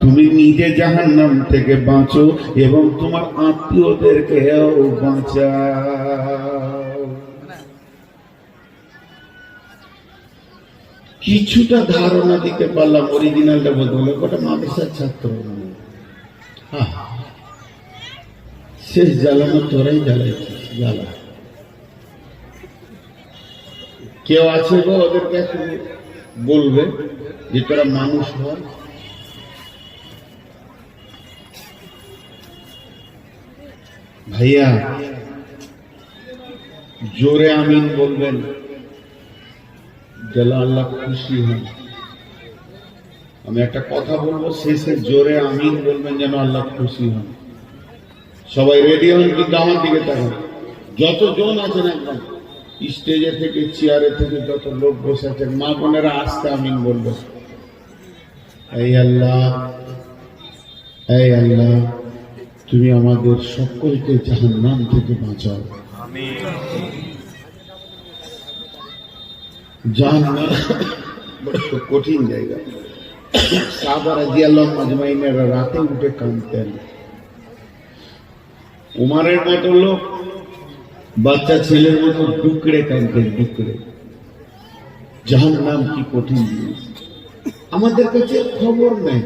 তুমি নিজে জাহান্নাম থেকে বাঁচো এবং তোমার আত্মীয়দেরকেও বাঁচাও। কিছুটা ধারণা দিতে পারলাম, অরিজিনালটা বলতে বলে ওটা মাদ্রাসার ছাত্র। শেষ জ্বালানো তোরাই জ্বালাইছিস, জ্বালা। কেউ আছে গো ওদের কাছে বলবে যে তোরা মানুষ হয়? ভাইয়া জোরে আমিন বলবেন যেন আল্লাহ খুশি হন। আমি একটা কথা বলবো, শেষে জোরে আমিন বলবেন যেন আল্লাহ খুশি হন। সবাই রেডি হন, কিন্তু আমার দিকে তাকান। যতজন আছেন একদম স্টেজে থেকে চেয়ারে থেকে যত লোক বসে আছেন, মা বোনেরা আস্তে আমিন বলবেন। এই আল্লাহ, এই আল্লাহ, তুমি আমাদের সকলকে জাহান্নাম থেকে বাঁচাও। জাহান্নাম বড় কঠিন জায়গা। সাহাবা রাদিয়াল্লাহু আজমাইনেরা রাতে উঠে কাঁদতেন। উমারের মতো লোক বাচ্চা ছেলের মতো ডুকরে কাঁদতেন, ডুকরে। জাহান্নাম কি কঠিন জিনিস, আমাদের কাছে খবর নেই।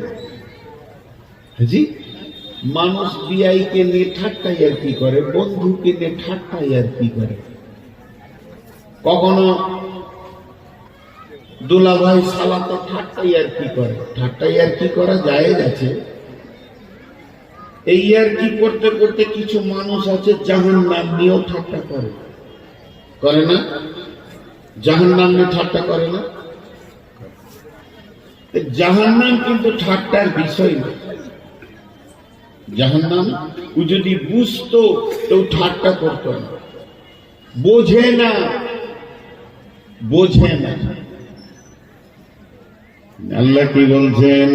জি, মানুষ বিআইকে নিয়ে ঠাট্টাই আর কি করে, বন্ধুকে নিয়ে ঠাট্টাই আর কি করে। কখনো দুলাভাই সালাতে ঠাট্টাই আর কি করে। ঠাট্টাই আর কি করা জায়েজ আছে। এই আর কি করতে করতে কিছু মানুষ আছে জাহান্নাম নিয়েও ঠাট্টা করে, করে না? জাহান্নাম নিয়ে ঠাট্টা করে না? জাহান্নাম কিন্তু ঠাট্টার বিষয় না। জাহান্নাম ও যদি বুঝতো তো ঠাট্টা করতো না। বোঝে না, বোঝে না। আল্লাহ কি বলছেন?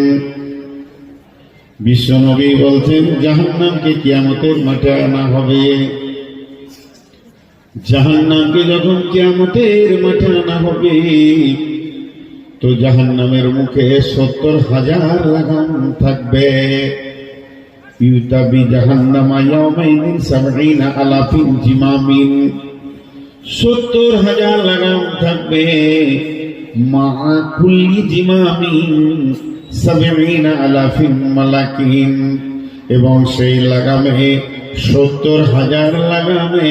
বিশ্বনবী বলছেন জাহান্নামকে কিয়ামতের মাঠে আনা হবে। জাহান্নামকে যখন কিয়ামতের মাঠে আনা হবে তো জাহান্নামের মুখে 70,000 লাগাম থাকবে। ইউতাবি জাহান্নামা ইয়াওমাইন 70 আলাফিন জিমামিন, 70,000 লাগাম থাকবে। মা কুল্লি জিমামিন 70 আলাফিন মালাকিন, এবং সেই লাগামে 70,000 লাগামে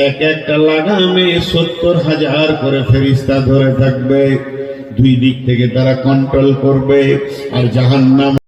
এক একটা লাগামে 70,000 করে ফেরেশতা ধরে থাকবে। দুই দিক থেকে তারা কন্ট্রোল করবে। আর জাহান্নাম